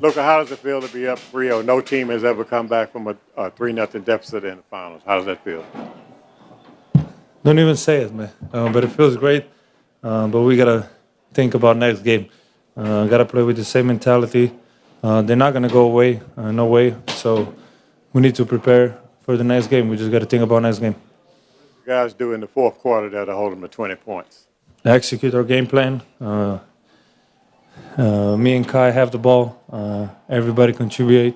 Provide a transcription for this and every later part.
Luka, how does it feel to be up 3-0? No team has ever come back from a 3-0 deficit in the finals. How does that feel? Don't even say it, man. But it feels great. But we gotta think about next game. Gotta play with the same mentality. They're not gonna go away, no way. So we need to prepare for the next game. We just gotta think about next game. You guys do in the fourth quarter that'll hold them to 20 points. Execute our game plan. Me and Kai have the ball. Everybody contribute.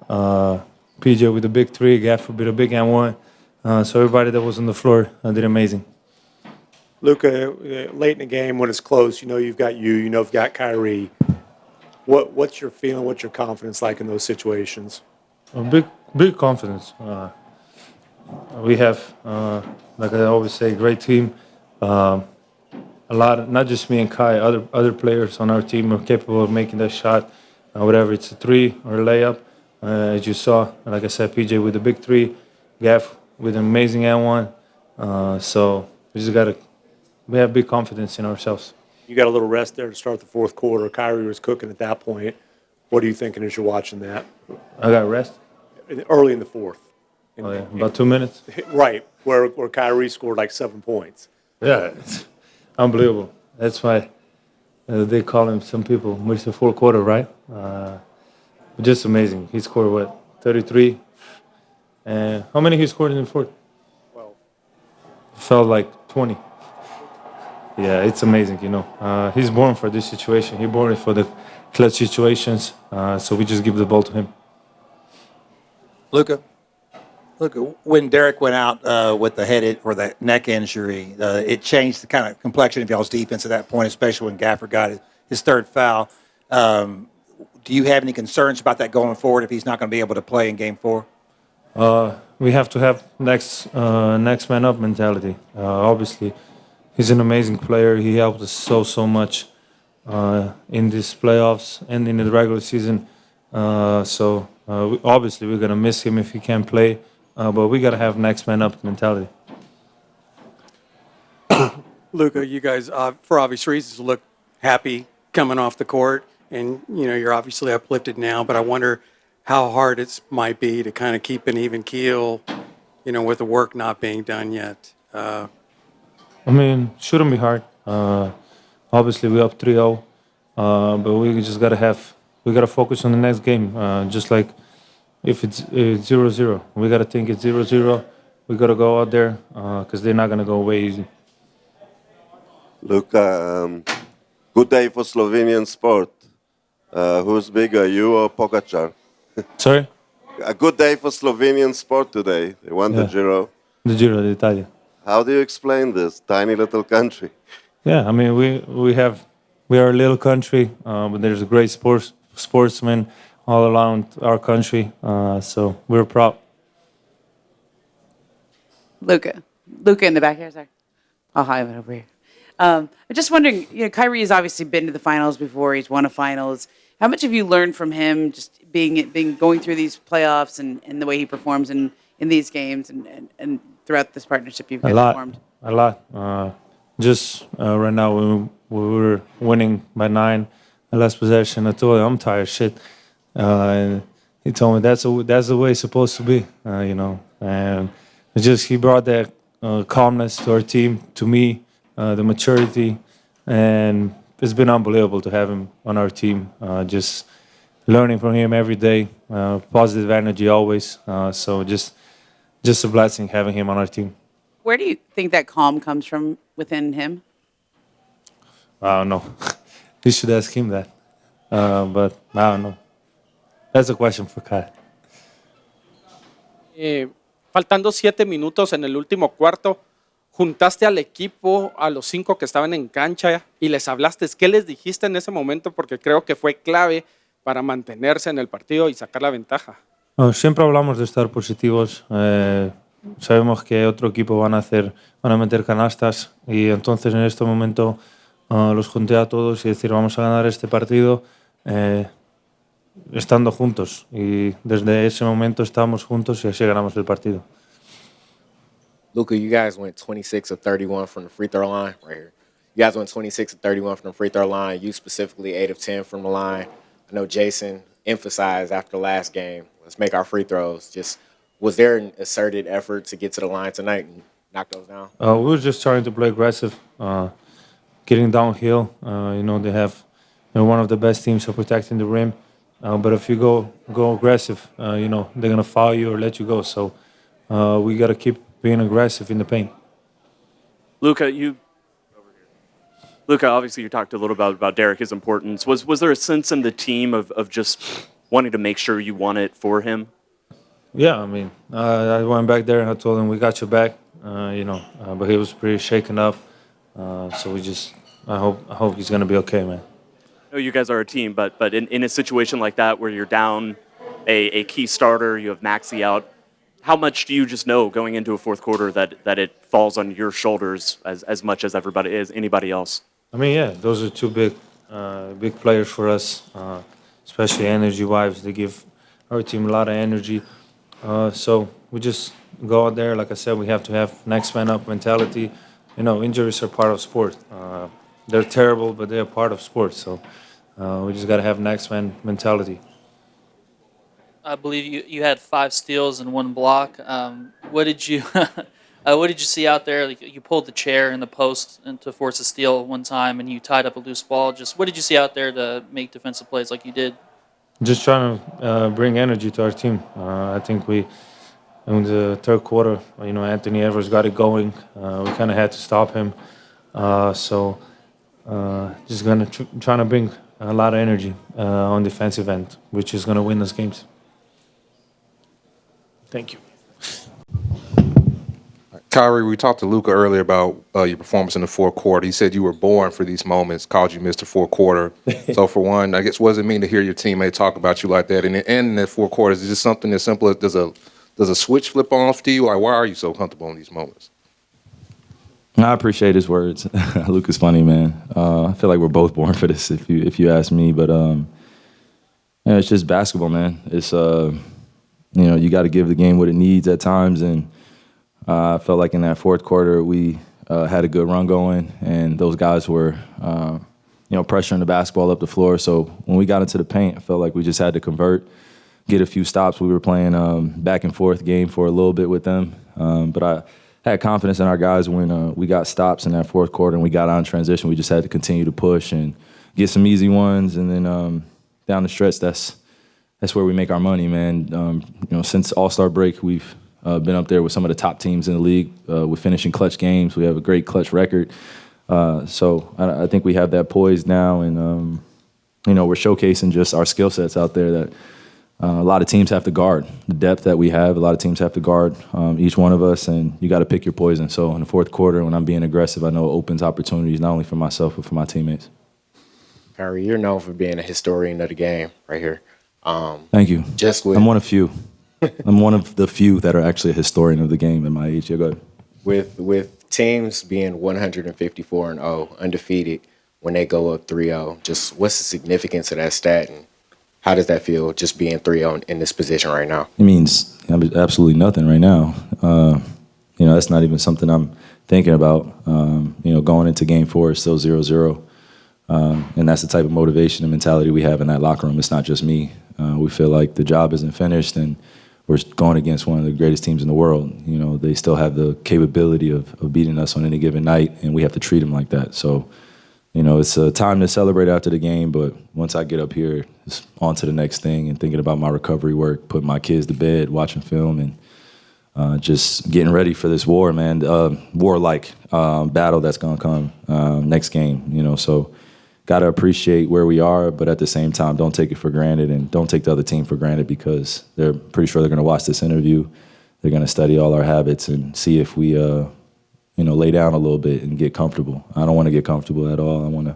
PJ with the big three, Gafford with a big and one. So everybody that was on the floor did amazing. Luka, late in the game when it's close, you've got you've got Kyrie. What's your feeling? What's your confidence like in those situations? A big confidence. We have, like I always say, great team. A lot, not just me and Kai, other players on our team are capable of making that shot, whatever it's a three or a layup. As you saw, like I said, PJ with the big three, Gaff with an amazing and one. So we have big confidence in ourselves. You got a little rest there to start the fourth quarter. Kyrie was cooking at that point. What are you thinking as you're watching that? I got rest. Early in the fourth. Oh yeah, about 2 minutes. Right, where Kyrie scored like 7 points. Yeah, it's unbelievable. That's why they call him, some people, Mr. Fourth Quarter, right? Just amazing. He scored, what, 33? And how many he scored in the fourth? 12. Felt like 20. Yeah, it's amazing, He's born for this situation. He's born for the clutch situations. So we just give the ball to him. Luka, when Derek went out with the head or the neck injury, it changed the kind of complexion of y'all's defense at that point, especially when Gafford got his third foul. Do you have any concerns about that going forward if he's not going to be able to play in Game 4? We have to have next man up mentality. Obviously, he's an amazing player. He helped us so much in these playoffs and in the regular season. Obviously, we're going to miss him if he can't play, but we got to have next man up mentality. Luka, you guys, for obvious reasons, look happy coming off the court, and you're obviously uplifted now. But I wonder how hard it might be to kind of keep an even keel, with the work not being done yet. Shouldn't be hard. Obviously, we're up 3-0, but we just gotta focus on the next game. Just like if it's 0-0, we gotta think it's 0-0. We gotta go out there because they're not gonna go away easy. Luka, good day for Slovenian sport. Who's bigger, you or Pogačar? Sorry? A good day for Slovenian sport today. They won the Giro. The Giro d'Italia. How do you explain this tiny little country? Yeah, we are a little country, but there's a great sportsmen all around our country, so we're proud. Luka in the back here, sorry. I'll hide it over here. I'm just wondering, Kyrie has obviously been to the finals before. He's won a finals. How much have you learned from him, just going through these playoffs and the way he performs in these games and throughout this partnership you've formed? A lot. Just right now, we were winning by 9, the last possession. I told him I'm tired, shit. And he told me that's the way it's supposed to be, And it's just he brought that calmness to our team, to me, the maturity, and it's been unbelievable to have him on our team. Just learning from him every day, positive energy always. So just a blessing having him on our team. Where do you think that calm comes from within him? I don't know. You should ask him that. But I don't know. That's a question for Kai. Faltando 7 minutos en el último cuarto, juntaste al equipo, a los 5 que estaban en cancha y les hablaste. ¿Qué les dijiste en ese momento? Porque creo que fue clave para mantenerse en el partido y sacar la ventaja. Siempre hablamos de estar positivos. Sabemos que otro equipo van a meter canastas y entonces en este momento los junté a todos y decir vamos a ganar este partido estando juntos. Y desde ese momento estábamos juntos y así ganamos el partido. Luka, you guys went 26 of 31 from the free throw line right here. You guys went 26 of 31 from the free throw line. You specifically 8 of 10 from the line. I know Jason emphasized after the last game. Let's make our free throws. Just was there an asserted effort to get to the line tonight and knock those down? We were just trying to play aggressive, getting downhill. They're one of the best teams for protecting the rim. But if you go aggressive, they're gonna foul you or let you go. So we gotta keep being aggressive in the paint. Luka, obviously you talked a little about Derek's importance. Was there a sense in the team of just wanting to make sure you won it for him? Yeah, I mean, I went back there and I told him we got your back, but he was pretty shaken up. So I hope he's gonna be okay, man. I know you guys are a team, but in a situation like that where you're down a key starter, you have Maxey out, how much do you just know going into a fourth quarter that it falls on your shoulders as much as anybody else? I mean, yeah, those are two big players for us, especially energy-wise. They give our team a lot of energy. So we just go out there. Like I said, we have to have next man up mentality. Injuries are part of sport. They're terrible, but they're part of sport. So we just got to have next man mentality. I believe you had 5 steals and 1 block. What did you see out there? Like, you pulled the chair in the post and to force a steal one time, and you tied up a loose ball. Just what did you see out there to make defensive plays like you did? Just trying to bring energy to our team. I think in the third quarter, Anthony Edwards got it going. We kind of had to stop him. Just trying to bring a lot of energy on defensive end, which is gonna win us games. Thank you. Kyrie, we talked to Luka earlier about your performance in the fourth quarter. He said you were born for these moments, called you Mr. Fourth Quarter. So for one, I guess what does it mean to hear your teammate talk about you like that? And in that fourth quarter, is it just something as simple as does a switch flip on to you? Or why are you so comfortable in these moments? I appreciate his words. Luka's funny, man. I feel like we're both born for this, if you ask me. But it's just basketball, man. It's you got to give the game what it needs at times, and I felt like in that fourth quarter we had a good run going, and those guys were pressuring the basketball up the floor. So when we got into the paint, I felt like we just had to convert, get a few stops. We were playing back and forth game for a little bit with them, but I had confidence in our guys when we got stops in that fourth quarter and we got on transition. We just had to continue to push and get some easy ones, and then down the stretch, that's where we make our money, man. Since All-Star break, we've been up there with some of the top teams in the league. We're finishing clutch games. We have a great clutch record. So I think we have that poised now, and we're showcasing just our skill sets out there that a lot of teams have to guard. The depth that we have, a lot of teams have to guard each one of us, and you got to pick your poison. So in the fourth quarter, when I'm being aggressive, I know it opens opportunities not only for myself but for my teammates. Kyrie, you're known for being a historian of the game right here. Thank you. I'm one of few. I'm one of the few that are actually a historian of the game at my age. Yeah, go ahead. With teams being 154-0, undefeated, when they go up 3-0, just what's the significance of that stat, and how does that feel just being 3-0 in this position right now? It means absolutely nothing right now. That's not even something I'm thinking about. Going into Game 4, it's still 0-0. And that's the type of motivation and mentality we have in that locker room. It's not just me. We feel like the job isn't finished, and we're going against one of the greatest teams in the world. They still have the capability of beating us on any given night, and we have to treat them like that. So, it's a time to celebrate after the game, but once I get up here, it's on to the next thing and thinking about my recovery work, putting my kids to bed, watching film, and just getting ready for this war, man. War-like battle that's going to come next game, so got to appreciate where we are, but at the same time, don't take it for granted, and don't take the other team for granted, because they're pretty sure they're going to watch this interview. They're going to study all our habits and see if we, lay down a little bit and get comfortable. I don't want to get comfortable at all. I want to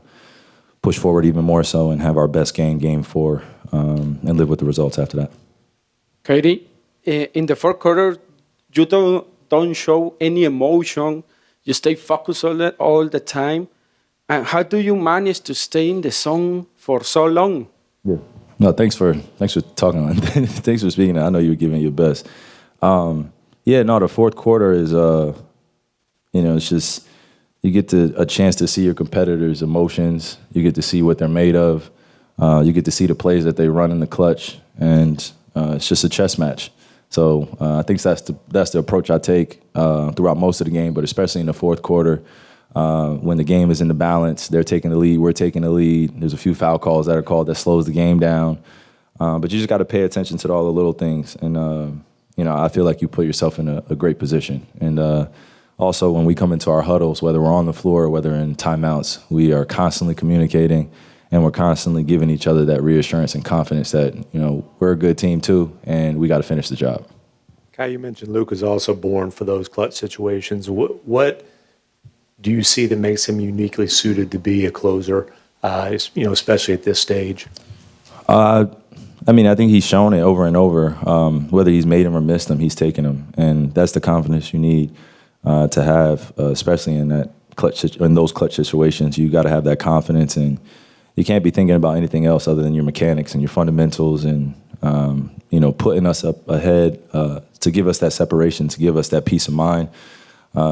push forward even more so and have our best game 4, and live with the results after that. Kyrie, in the fourth quarter, you don't show any emotion. You stay focused all the time. And how do you manage to stay in the zone for so long? Yeah. No, thanks for talking. Thanks for speaking. I know you were giving your best. The fourth quarter is, it's just you get a chance to see your competitors' emotions. You get to see what they're made of. You get to see the plays that they run in the clutch, and it's just a chess match. So I think that's the approach I take throughout most of the game, but especially in the fourth quarter when the game is in the balance. They're taking the lead, we're taking the lead. There's a few foul calls that are called that slows the game down. But you just got to pay attention to all the little things. And, I feel like you put yourself in a great position. And also when we come into our huddles, whether we're on the floor or whether in timeouts, we are constantly communicating and we're constantly giving each other that reassurance and confidence that, we're a good team too, and we got to finish the job. Kai, you mentioned Luka's also born for those clutch situations. What do you see that makes him uniquely suited to be a closer, especially at this stage? I think he's shown it over and over. Whether he's made them or missed them, he's taken them, and that's the confidence you need to have, especially in those clutch situations. You got to have that confidence, and you can't be thinking about anything else other than your mechanics and your fundamentals, and putting us up ahead to give us that separation, to give us that peace of mind.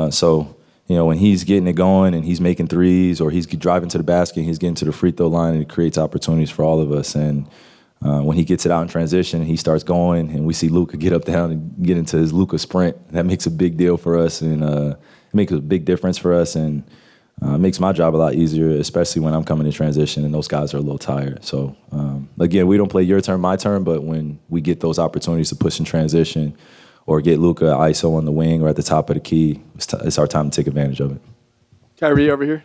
So when he's getting it going and he's making threes, or he's driving to the basket, and he's getting to the free throw line, and it creates opportunities for all of us. And when he gets it out in transition, he starts going, and we see Luka get up, down, and get into his Luka sprint. That makes a big deal for us, and it makes a big difference for us, and makes my job a lot easier, especially when I'm coming in transition and those guys are a little tired. So, again, we don't play your turn, my turn, but when we get those opportunities to push in transition or get Luka ISO on the wing or at the top of the key, it's our time to take advantage of it. Kyrie over here.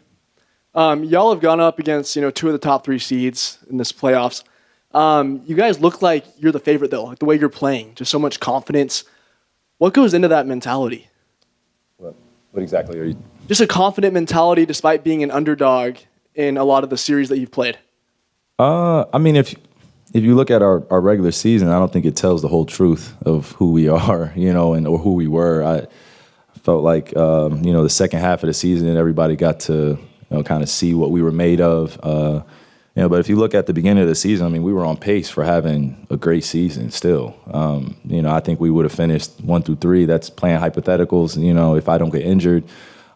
Y'all have gone up against, two of the top 3 seeds in this playoffs. You guys look like you're the favorite, though, like the way you're playing, just so much confidence. What goes into that mentality? What exactly are you? Just a confident mentality despite being an underdog in a lot of the series that you've played. If you look at our regular season, I don't think it tells the whole truth of who we are, or who we were. I felt like, the second half of the season, everybody got to, kind of see what we were made of. But if you look at the beginning of the season, we were on pace for having a great season still. I think we would have finished 1 through 3. That's playing hypotheticals, if I don't get injured,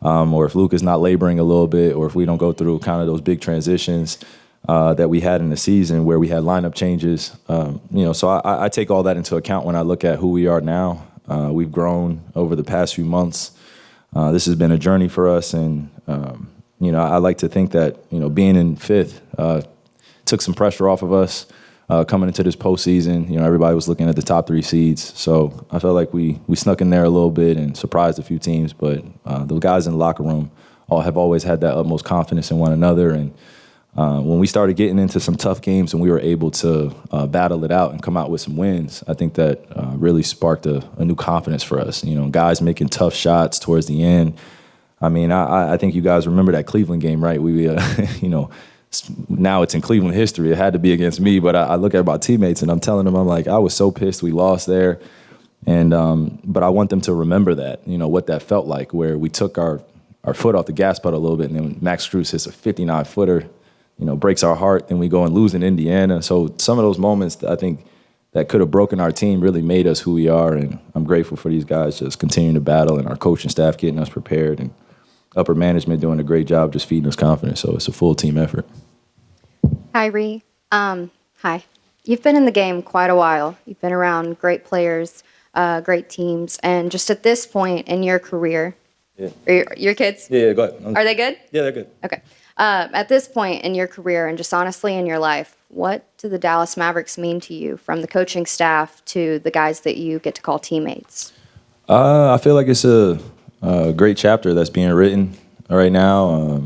or if Luka's not laboring a little bit, or if we don't go through kind of those big transitions that we had in the season where we had lineup changes. So I take all that into account when I look at who we are now. We've grown over the past few months. This has been a journey for us, and I like to think that being in 5th took some pressure off of us coming into this postseason. Everybody was looking at the top 3 seeds, so I felt like we snuck in there a little bit and surprised a few teams. But the guys in the locker room have always had that utmost confidence in one another, and when we started getting into some tough games and we were able to battle it out and come out with some wins, I think that really sparked a new confidence for us. Guys making tough shots towards the end. I think you guys remember that Cleveland game, right? We, now it's in Cleveland history. It had to be against me, but I look at my teammates and I'm telling them, I was so pissed we lost there. And but I want them to remember that, what that felt like, where we took our foot off the gas pedal a little bit, and then Max Strus hits a 59-footer, breaks our heart, then we go and lose in Indiana. So some of those moments, I think, that could have broken our team really made us who we are, and I'm grateful for these guys just continuing to battle and our coaching staff getting us prepared and upper management doing a great job just feeding us confidence. So it's a full team effort. Kyrie, hi. You've been in the game quite a while. You've been around great players, great teams, and just at this point in your career, your kids? Yeah, go ahead. Are they good? Yeah, they're good. Okay. At this point in your career and just honestly in your life, what do the Dallas Mavericks mean to you, from the coaching staff to the guys that you get to call teammates? I feel like it's a great chapter that's being written right now.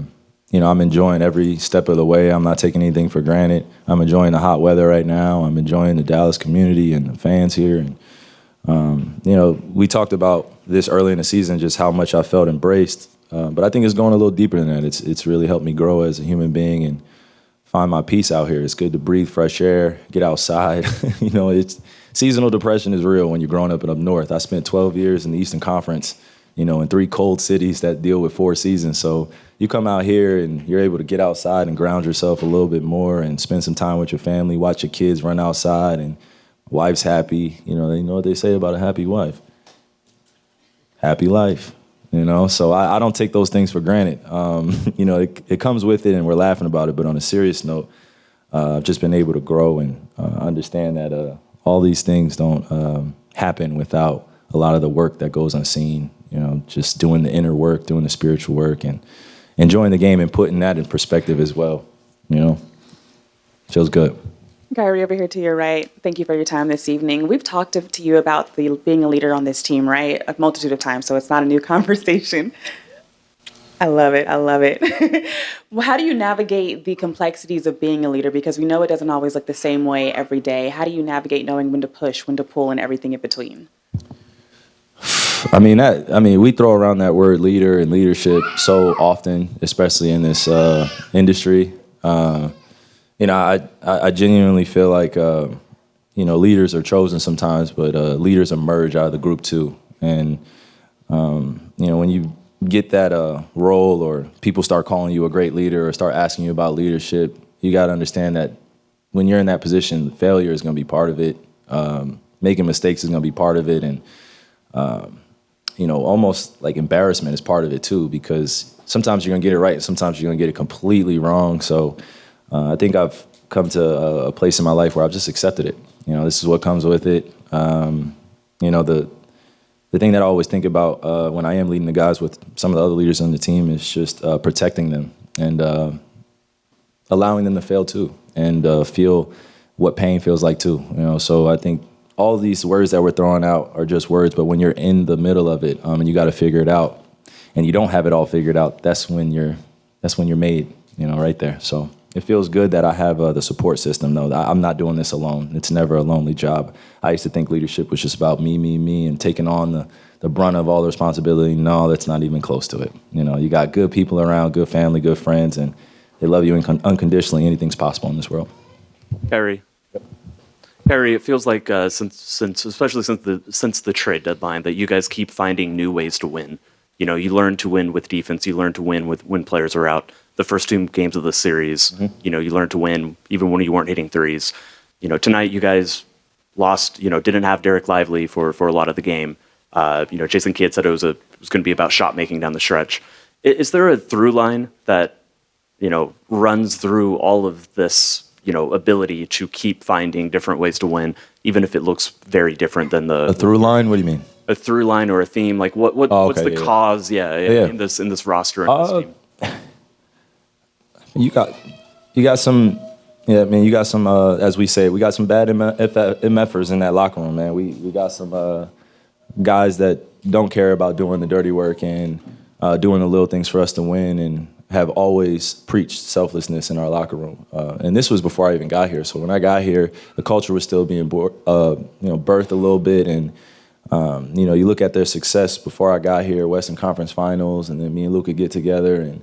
I'm enjoying every step of the way. I'm not taking anything for granted. I'm enjoying the hot weather right now. I'm enjoying the Dallas community and the fans here. And, we talked about this early in the season, just how much I felt embraced. But I think it's going a little deeper than that. It's really helped me grow as a human being and find my peace out here. It's good to breathe fresh air, get outside. It's seasonal depression is real when you're growing up north. I spent 12 years in the Eastern Conference, in 3 cold cities that deal with 4 seasons. So you come out here and you're able to get outside and ground yourself a little bit more and spend some time with your family, watch your kids run outside, and wife's happy. They know what they say about a happy wife. Happy life. So I don't take those things for granted. It comes with it, and we're laughing about it. But on a serious note, I've just been able to grow and understand that all these things don't happen without a lot of the work that goes unseen. You know, just doing the inner work, doing the spiritual work, and enjoying the game and putting that in perspective as well. You know, feels good. Kyrie, over here to your right, thank you for your time this evening. We've talked to you about being a leader on this team, right? A multitude of times, so it's not a new conversation. I love it. I love it. Well, how do you navigate the complexities of being a leader? Because we know it doesn't always look the same way every day. How do you navigate knowing when to push, when to pull, and everything in between? I mean, we throw around that word leader and leadership so often, especially in this industry. You know, I genuinely feel like, you know, leaders are chosen sometimes, but leaders emerge out of the group too. And, you know, when you get that role or people start calling you a great leader or start asking you about leadership, you got to understand that when you're in that position, failure is going to be part of it. Making mistakes is going to be part of it. And, you know, almost like embarrassment is part of it too, because sometimes you're going to get it right and sometimes you're going to get it completely wrong. So I think I've come to a place in my life where I've just accepted it. You know, this is what comes with it. You know, the thing that I always think about when I am leading the guys with some of the other leaders on the team is just protecting them and allowing them to fail too and feel what pain feels like too. You know, so I think all these words that we're throwing out are just words, but when you're in the middle of it and you got to figure it out, and you don't have it all figured out, that's when you're made. You know, right there. So it feels good that I have the support system, though. I'm not doing this alone. It's never a lonely job. I used to think leadership was just about me, and taking on the brunt of all the responsibility. No, that's not even close to it. You know, you got good people around, good family, good friends, and they love you unconditionally. Anything's possible in this world. Kyrie, it feels like especially since the trade deadline, that you guys keep finding new ways to win. You know, you learn to win with defense. You learn to win when players are out. The first two games of the series, you know, you learned to win even when you weren't hitting threes. You know, tonight you guys lost. You know, didn't have Derek Lively for a lot of the game. You know, Jason Kidd said it was going to be about shot making down the stretch. Is there a through line that, you know, runs through all of this, you know, ability to keep finding different ways to win, even if it looks very different than the A through line? What do you mean? A through line or a theme? Like what's the cause? In this roster and this team. You got some, yeah. I mean, you got some. As we say, we got some bad MFers in that locker room, man. We got some guys that don't care about doing the dirty work and doing the little things for us to win, and have always preached selflessness in our locker room. And this was before I even got here. So when I got here, the culture was still being birthed a little bit, and you know, you look at their success before I got here, Western Conference Finals, and then me and Luka get together, and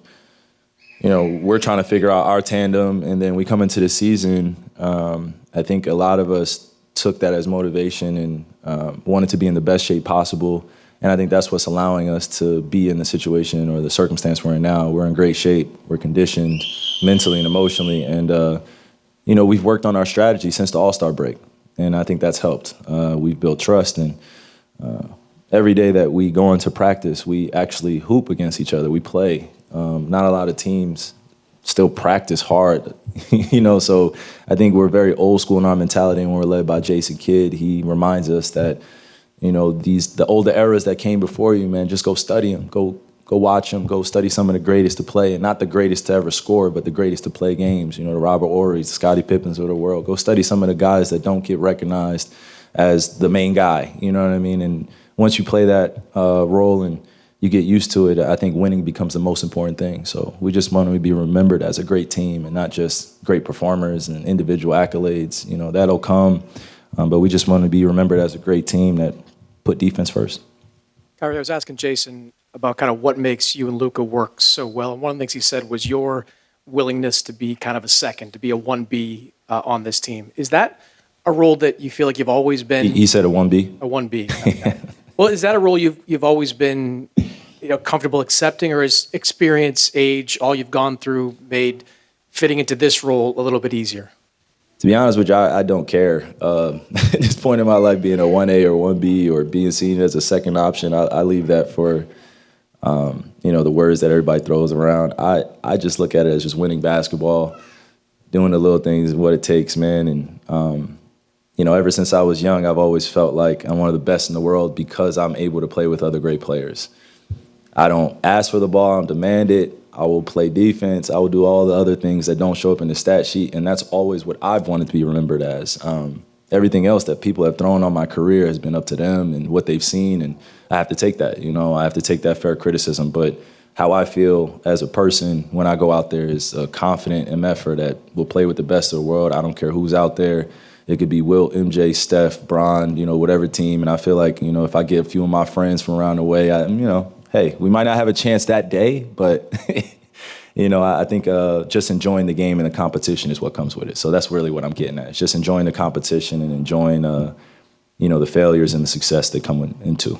you know, we're trying to figure out our tandem, and then we come into the season. I think a lot of us took that as motivation and wanted to be in the best shape possible. And I think that's what's allowing us to be in the situation or the circumstance we're in now. We're in great shape. We're conditioned mentally and emotionally. And, you know, we've worked on our strategy since the All-Star break. And I think that's helped. We've built trust. And every day that we go into practice, we actually hoop against each other. We play. Not a lot of teams still practice hard, you know, so I think we're very old school in our mentality, and we're led by Jason Kidd. He reminds us that, you know, the older eras that came before you, man, just go study them, go watch them, go study some of the greatest to play, and not the greatest to ever score, but the greatest to play games, you know, the Robert Ory's, the Scottie Pippins of the world. Go study some of the guys that don't get recognized as the main guy, you know what I mean? And once you play that role and you get used to it, I think winning becomes the most important thing. So we just want to be remembered as a great team and not just great performers and individual accolades. You know, that'll come, but we just want to be remembered as a great team that put defense first. Kyrie, I was asking Jason about kind of what makes you and Luka work so well. And one of the things he said was your willingness to be kind of a second, to be a 1B on this team. Is that a role that you feel like you've always been? He said a 1B? A 1B. Okay. Well, is that a role you've always been, you know, comfortable accepting, or is experience, age, all you've gone through made fitting into this role a little bit easier? To be honest with you, I don't care. At this point in my life, being a 1A or 1B or being seen as a second option, I leave that for, you know, the words that everybody throws around. I just look at it as just winning basketball, doing the little things, what it takes, man. And, ever since I was young, I've always felt like I'm one of the best in the world because I'm able to play with other great players. I don't ask for the ball, I demand it. I will play defense. I will do all the other things that don't show up in the stat sheet, and that's always what I've wanted to be remembered as. Everything else that people have thrown on my career has been up to them and what they've seen, and I have to take that. I have to take that fair criticism. But how I feel as a person when I go out there is a confident MFer that will play with the best of the world. I don't care who's out there. It could be Wilt, MJ, Steph, Bron, whatever team. And I feel like, if I get a few of my friends from around the way, hey, we might not have a chance that day, but, I think just enjoying the game and the competition is what comes with it. So that's really what I'm getting at. It's just enjoying the competition and enjoying, the failures and the success that come into.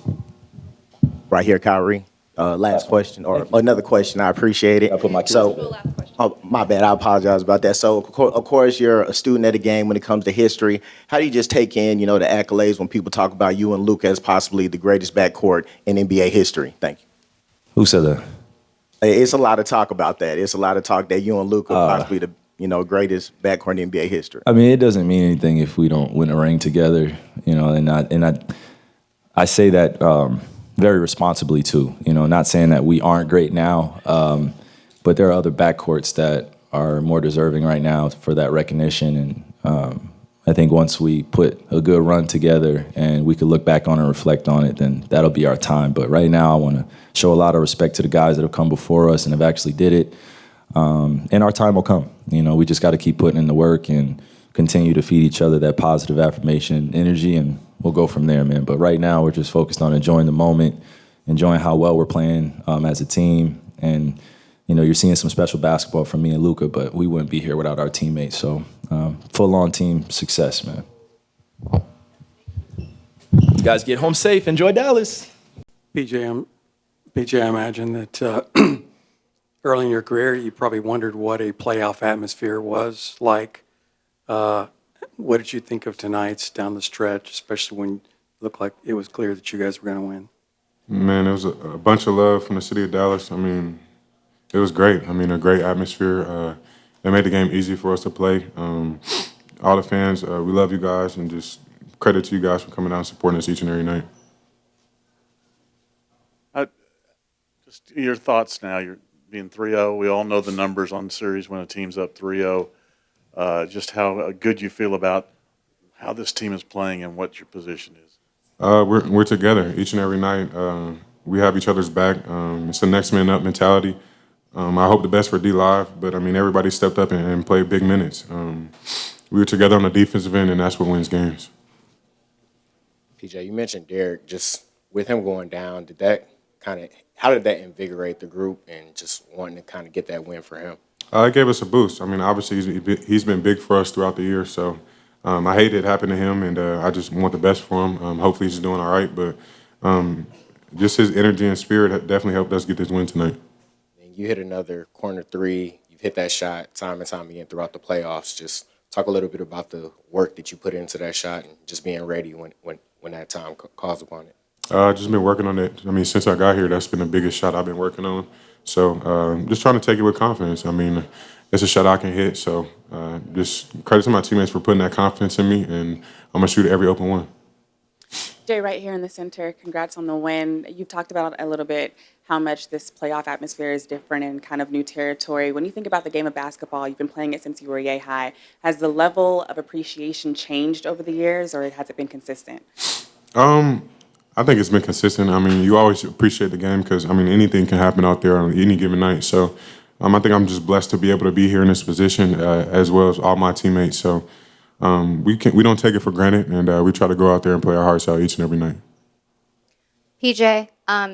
Right here, Kyrie. Last question or another question. I appreciate it. I put my kids oh, my bad. I apologize about that. So, of course, you're a student of the game when it comes to history. How do you just take in, the accolades when people talk about you and Luka as possibly the greatest backcourt in NBA history? Thank you. Who said that? It's a lot of talk about that. It's a lot of talk that you and Luka possibly the greatest backcourt in NBA history. I mean, it doesn't mean anything if we don't win a ring together, and I say that very responsibly too. Not saying that we aren't great now, but there are other backcourts that are more deserving right now for that recognition. And I think once we put a good run together and we could look back on it and reflect on it, then that'll be our time. But right now, I want to show a lot of respect to the guys that have come before us and have actually did it. And our time will come. We just got to keep putting in the work and continue to feed each other that positive affirmation and energy, and we'll go from there, man. But right now, we're just focused on enjoying the moment, enjoying how well we're playing as a team. And, you're seeing some special basketball from me and Luka, but we wouldn't be here without our teammates. So full-on team success, man. You guys get home safe. Enjoy Dallas. PJ, I imagine that early in your career, you probably wondered what a playoff atmosphere was like. What did you think of tonight's down the stretch, especially when it looked like it was clear that you guys were going to win? Man, it was a bunch of love from the city of Dallas. I mean, it was great. I mean, a great atmosphere. It made the game easy for us to play. All the fans, we love you guys, and just credit to you guys for coming out and supporting us each and every night. Just your thoughts now. You're being 3-0. We all know the numbers on the series when a team's up 3-0. Just how good you feel about how this team is playing and what your position is. We're together each and every night. We have each other's back. It's the next man up mentality. I hope the best for D Live, but I mean everybody stepped up and played big minutes. We were together on the defensive end, and that's what wins games. PJ, you mentioned Derek. Just with him going down, how did that invigorate the group and just wanting to kind of get that win for him? It gave us a boost. I mean, obviously he's been big for us throughout the year, so I hate it happened to him, and I just want the best for him. Hopefully he's doing all right, but just his energy and spirit definitely helped us get this win tonight. And you hit another corner three. You've hit that shot time and time again throughout the playoffs. Just talk a little bit about the work that you put into that shot and just being ready when that time calls upon it. I've just been working on it. I mean, since I got here, that's been the biggest shot I've been working on. So just trying to take it with confidence. I mean, it's a shot I can hit. So just credit to my teammates for putting that confidence in me, and I'm going to shoot every open one. Jay, right here in the center, congrats on the win. You've talked about a little bit how much this playoff atmosphere is different and kind of new territory. When you think about the game of basketball, you've been playing it since you were yay high. Has the level of appreciation changed over the years, or has it been consistent? I think it's been consistent. I mean, you always appreciate the game because, I mean, anything can happen out there on any given night. So I think I'm just blessed to be able to be here in this position as well as all my teammates. So we don't take it for granted, and we try to go out there and play our hearts out each and every night. PJ,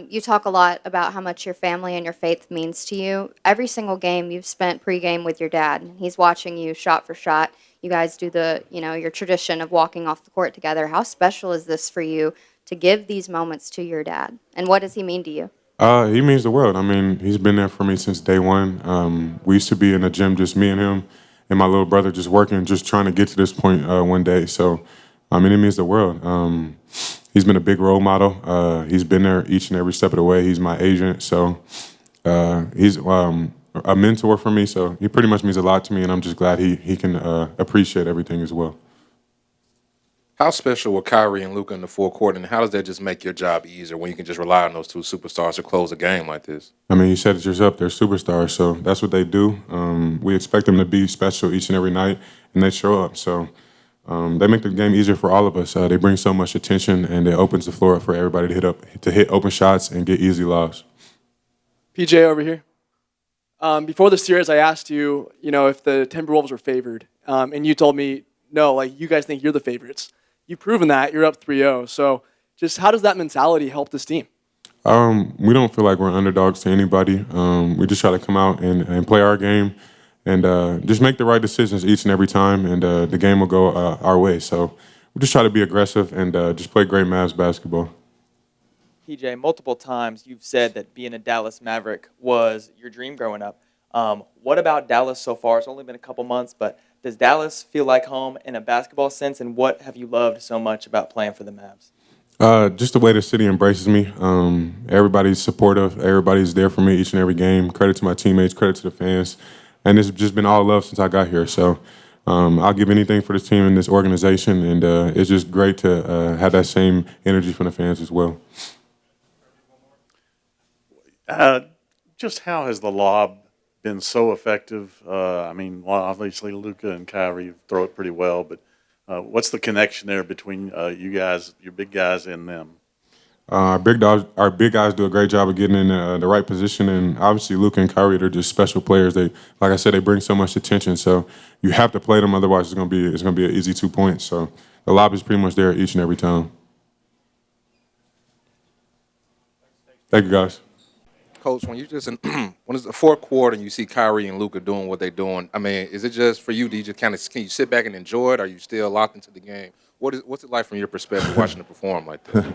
you talk a lot about how much your family and your faith means to you. Every single game you've spent pregame with your dad. He's watching you shot for shot. You guys do your tradition of walking off the court together. How special is this for you to give these moments to your dad? And what does he mean to you? He means the world. I mean, he's been there for me since day one. We used to be in the gym, just me and him, and my little brother just working, just trying to get to this point one day. So, I mean, it means the world. He's been a big role model. He's been there each and every step of the way. He's my agent. So he's a mentor for me. So he pretty much means a lot to me, and I'm just glad he can appreciate everything as well. How special were Kyrie and Luka in the fourth quarter, and how does that just make your job easier when you can just rely on those two superstars to close a game like this? I mean, you said it yourself, they're superstars, so that's what they do. We expect them to be special each and every night, and they show up. So they make the game easier for all of us. They bring so much attention, and it opens the floor up for everybody to hit open shots and get easy lobs. PJ over here. Before the series, I asked you, if the Timberwolves were favored, and you told me, no, like you guys think you're the favorites. You've proven that. You're up 3-0. So just how does that mentality help this team? We don't feel like we're underdogs to anybody. We just try to come out and play our game and just make the right decisions each and every time, and the game will go our way. So we just try to be aggressive and just play great Mavs basketball. PJ, multiple times you've said that being a Dallas Maverick was your dream growing up. What about Dallas so far? It's only been a couple months, but does Dallas feel like home in a basketball sense, and what have you loved so much about playing for the Mavs? Just the way the city embraces me. Everybody's supportive. Everybody's there for me each and every game. Credit to my teammates, credit to the fans. And it's just been all love since I got here. So I'll give anything for this team and this organization, and it's just great to have that same energy from the fans as well. Just how has the lob been so effective? I mean, well, obviously Luka and Kyrie throw it pretty well, but what's the connection there between you guys, your big guys, and them? Our big guys do a great job of getting in the right position, and obviously Luka and Kyrie, they're just special players. They, like I said, they bring so much attention. So you have to play them, otherwise it's gonna be an easy 2 points. So the lob is pretty much there each and every time. Thank you, guys. Coach, when you just when it's the fourth quarter and you see Kyrie and Luka doing what they're doing, I mean, is it just for you? Do you just can you sit back and enjoy it? Are you still locked into the game? What's it like from your perspective watching it perform like that?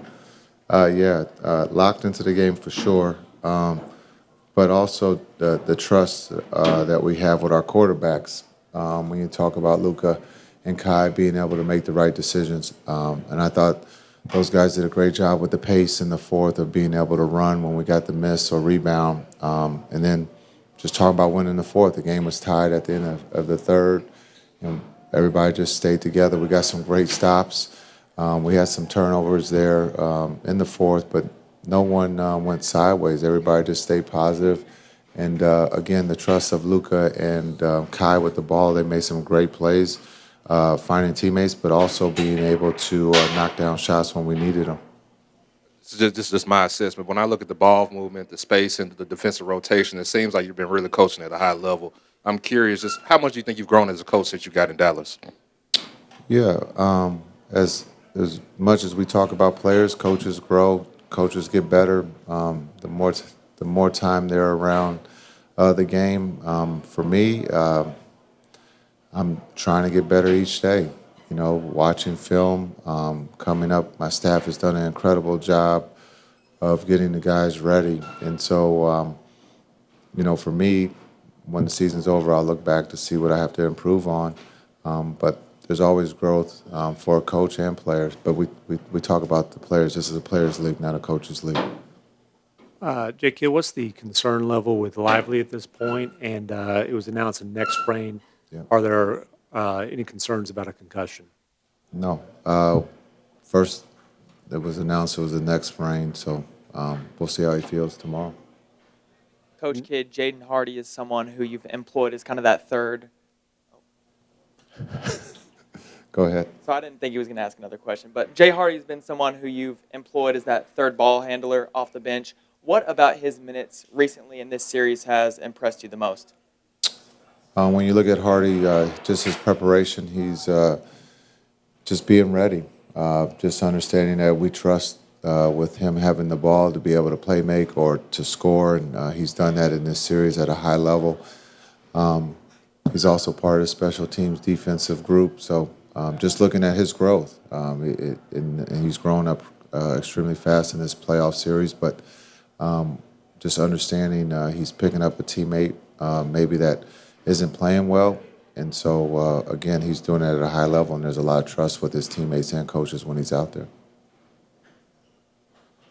Locked into the game for sure, but also the trust that we have with our quarterbacks. When you talk about Luka and Kai being able to make the right decisions, and I thought those guys did a great job with the pace in the fourth of being able to run when we got the miss or rebound. And then just talking about winning the fourth. The game was tied at the end of the third. Everybody just stayed together. We got some great stops. We had some turnovers there in the fourth, but no one went sideways. Everybody just stayed positive. And again, the trust of Luka and Kai with the ball, they made some great plays. Finding teammates, but also being able to knock down shots when we needed them. This is just my assessment. When I look at the ball movement, the space, and the defensive rotation, it seems like you've been really coaching at a high level. I'm curious, just how much do you think you've grown as a coach since you got in Dallas? Yeah, as much as we talk about players, coaches grow, coaches get better. The more time they're around the game. For me, I'm trying to get better each day. Watching film, coming up. My staff has done an incredible job of getting the guys ready. And so, for me, when the season's over, I'll look back to see what I have to improve on. But there's always growth for a coach and players. But we talk about the players. This is a players' league, not a coaches' league. JK, what's the concern level with Lively at this point? And it was announced a neck sprain. Yeah. Are there any concerns about a concussion? No. First, it was announced it was a neck sprain, so we'll see how he feels tomorrow. Coach Kidd, Jaden Hardy is someone who you've employed as kind of that third. Go ahead. So I didn't think he was going to ask another question, but Jay Hardy's been someone who you've employed as that third ball handler off the bench. What about his minutes recently in this series has impressed you the most? When you look at Hardy, just his preparation, he's just being ready, just understanding that we trust with him having the ball to be able to play make or to score, and he's done that in this series at a high level. He's also part of the special teams defensive group, so just looking at his growth, and he's grown up extremely fast in this playoff series, but just understanding he's picking up a teammate maybe that isn't playing well. And so, again, he's doing it at a high level, and there's a lot of trust with his teammates and coaches when he's out there.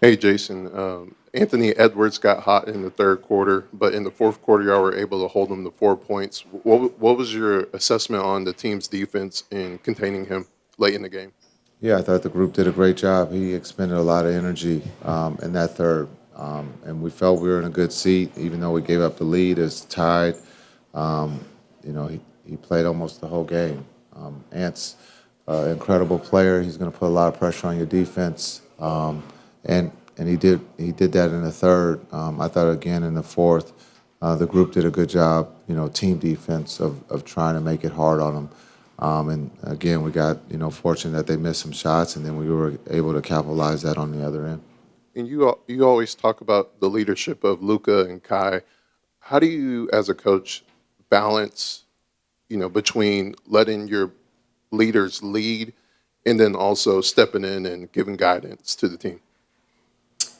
Hey, Jason. Anthony Edwards got hot in the third quarter, but in the fourth quarter, y'all were able to hold him to 4 points. What was your assessment on the team's defense in containing him late in the game? Yeah, I thought the group did a great job. He expended a lot of energy in that third, and we felt we were in a good seat, even though we gave up the lead. It's tied. He played almost the whole game. Ant's an incredible player. He's going to put a lot of pressure on your defense, and he did that in the third. I thought again in the fourth, the group did a good job. Team defense of trying to make it hard on them. And again, we got fortunate that they missed some shots, and then we were able to capitalize that on the other end. And you always talk about the leadership of Luka and Kai. How do you, as a coach, balance, between letting your leaders lead and then also stepping in and giving guidance to the team?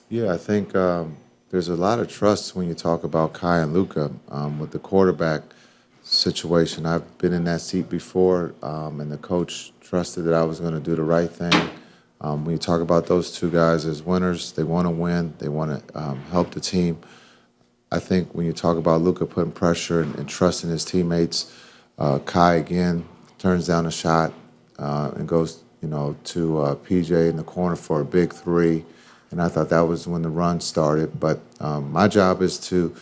Yeah, I think there's a lot of trust when you talk about Kai and Luka with the quarterback situation. I've been in that seat before, and the coach trusted that I was going to do the right thing. When you talk about those two guys as winners, they want to win. They want to help the team. I think when you talk about Luka putting pressure and trusting his teammates, Kai again turns down a shot and goes, to PJ in the corner for a big three. And I thought that was when the run started. But my job is to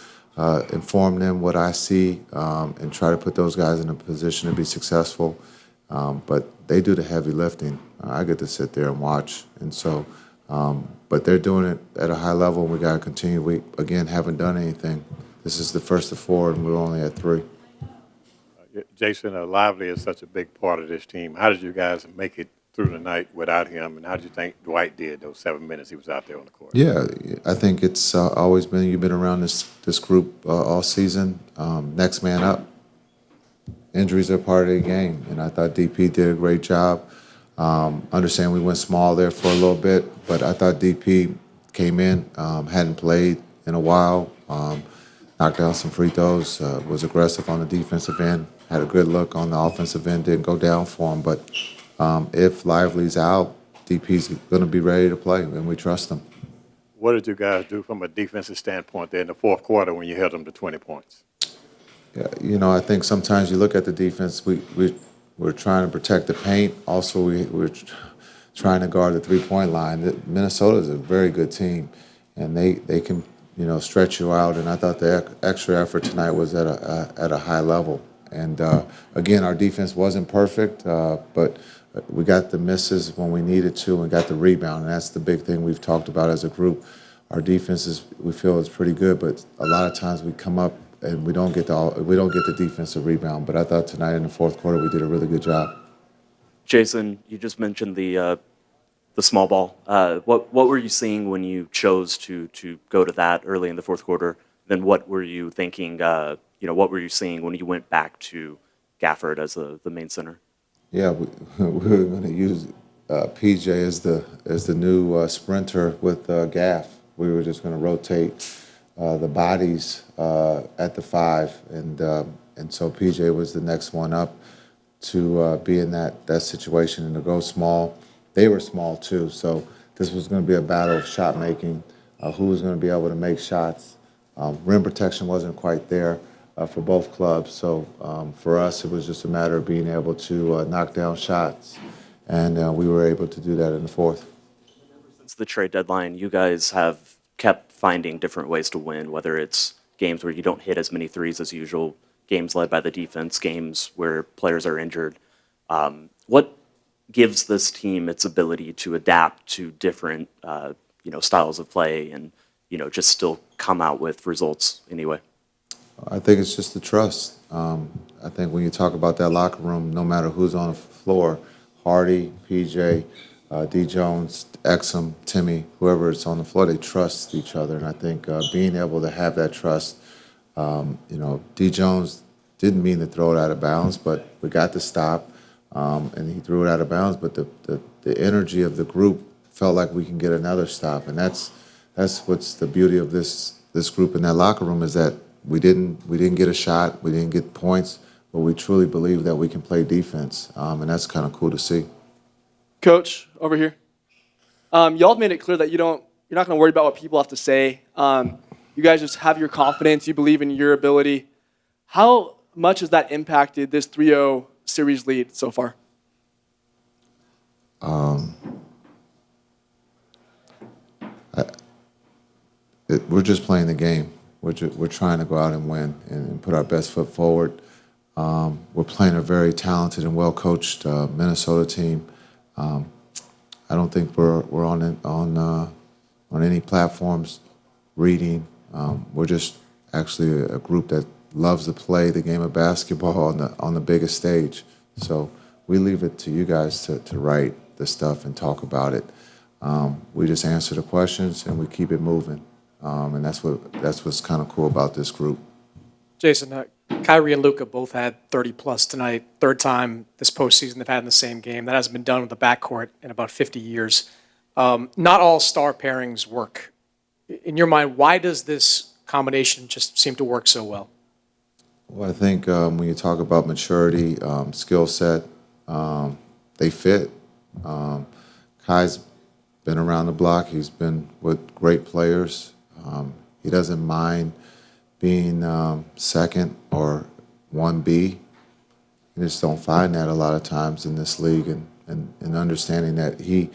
inform them what I see and try to put those guys in a position to be successful. But they do the heavy lifting. I get to sit there and watch. And so, but they're doing it at a high level, and we got to continue. We, again, haven't done anything. This is the first of four, and we're only at 3. Jason, Lively is such a big part of this team. How did you guys make it through the night without him, and how did you think Dwight did those 7 minutes he was out there on the court? Yeah, I think it's always been, you've been around this group all season. Next man up. Injuries are part of the game, and I thought DP did a great job. Understand we went small there for a little bit, but I thought DP came in, hadn't played in a while, knocked down some free throws, was aggressive on the defensive end, had a good look on the offensive end, didn't go down for him. But if Lively's out, DP's going to be ready to play, and we trust him. What did you guys do from a defensive standpoint there in the fourth quarter when you held them to 20 points? Yeah, I think sometimes you look at the defense, we're trying to protect the paint. Also, we're trying to guard the three-point line. Minnesota is a very good team, and they can stretch you out. And I thought the extra effort tonight was at a high level. And again, our defense wasn't perfect, but we got the misses when we needed to, and got the rebound. And that's the big thing we've talked about as a group. Our defense we feel is pretty good, but a lot of times we come up and we don't get the defensive rebound. But I thought tonight in the fourth quarter we did a really good job. Jason, you just mentioned the small ball. What were you seeing when you chose to go to that early in the fourth quarter? Then what were you thinking? What were you seeing when you went back to Gafford as the main center? Yeah, we were going to use PJ as the new sprinter with Gaff. We were just going to rotate the bodies at the 5, and so PJ was the next one up to be in that situation and to go small. They were small too, so this was going to be a battle of shot making. Who was going to be able to make shots? Rim protection wasn't quite there for both clubs, so for us it was just a matter of being able to knock down shots, and we were able to do that in the fourth. Since the trade deadline, you guys have kept finding different ways to win, whether it's games where you don't hit as many threes as usual, games led by the defense, games where players are injured. What gives this team its ability to adapt to different styles of play and just still come out with results anyway? I think it's just the trust. I think when you talk about that locker room, no matter who's on the floor, Hardy, PJ, D. Jones, Exum, Timmy, whoever is on the floor, they trust each other. And I think being able to have that trust, D. Jones didn't mean to throw it out of bounds, but we got the stop, and he threw it out of bounds. But the energy of the group felt like we can get another stop, and that's what's the beauty of this group in that locker room, is that we didn't get a shot, we didn't get points, but we truly believe that we can play defense, and that's kind of cool to see. Coach, over here. Y'all have made it clear that you don't You're not going to worry about what people have to say. You guys just have your confidence. You believe in your ability. How much has that impacted this 3-0 series lead so far? We're just playing the game. We're trying to go out and win and put our best foot forward. We're playing a very talented and well-coached Minnesota team. I don't think we're on any platforms reading. We're just actually a group that loves to play the game of basketball on the biggest stage. So we leave it to you guys to write the stuff and talk about it. We just answer the questions and we keep it moving. And that's what's kind of cool about this group. Jason, Kyrie and Luka both had 30-plus tonight. Third time this postseason they've had in the same game. That hasn't been done with the backcourt in about 50 years. Not all star pairings work. In your mind, why does this combination just seem to work so well? Well, I think when you talk about maturity, skill set, they fit. Kai's been around the block. He's been with great players. He doesn't mind being second or 1B. You just don't find that a lot of times in this league, and understanding that he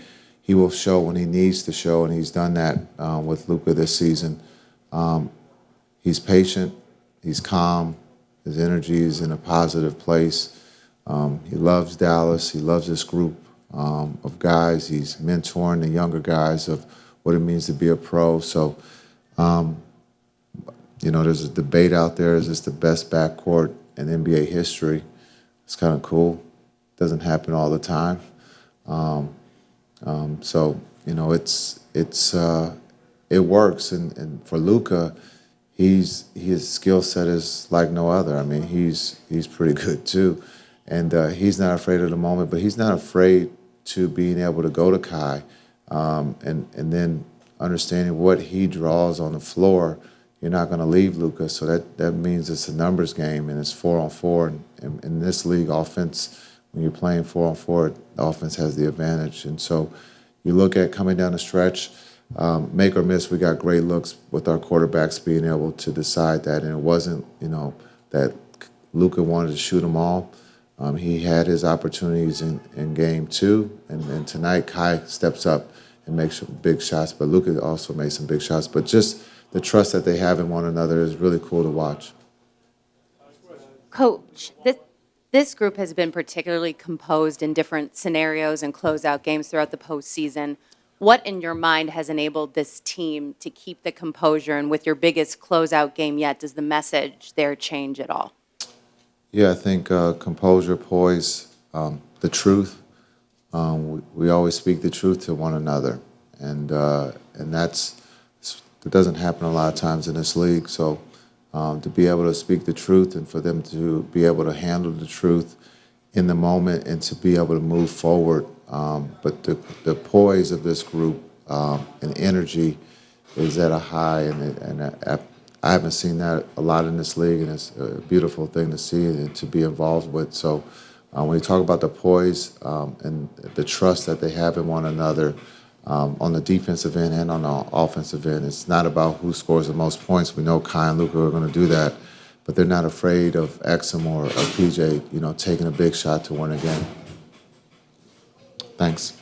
will show when he needs to show, and he's done that with Luka this season. He's patient, he's calm, his energy is in a positive place. He loves Dallas, he loves this group of guys. He's mentoring the younger guys of what it means to be a pro. So, there's a debate out there, is this the best backcourt in NBA history? It's kind of cool. Doesn't happen all the time. It works. And for Luka, his skill set is like no other. I mean, he's pretty good too. And he's not afraid of the moment, but he's not afraid to being able to go to Kai and then understanding what he draws on the floor. You're not going to leave Luka, so that means it's a numbers game, and it's 4-on-4. And in this league, offense, when you're playing 4-on-4, the offense has the advantage. And so you look at coming down the stretch, make or miss, we got great looks with our quarterbacks being able to decide that. And it wasn't, that Luka wanted to shoot them all. He had his opportunities in game 2, and tonight Kai steps up and makes some big shots, but Luka also made some big shots. But just the trust that they have in one another is really cool to watch. Coach, this group has been particularly composed in different scenarios and closeout games throughout the postseason. What in your mind has enabled this team to keep the composure? And with your biggest closeout game yet, does the message there change at all? Yeah, I think composure, poise, the truth. We always speak the truth to one another, and it doesn't happen a lot of times in this league. So to be able to speak the truth and for them to be able to handle the truth in the moment and to be able to move forward. But the poise of this group and energy is at a high, and I haven't seen that a lot in this league, and it's a beautiful thing to see and to be involved with. So when you talk about the poise and the trust that they have in one another on the defensive end and on the offensive end, it's not about who scores the most points. We know Kai and Luka are going to do that, but they're not afraid of Exum or PJ, taking a big shot to win a game. Thanks.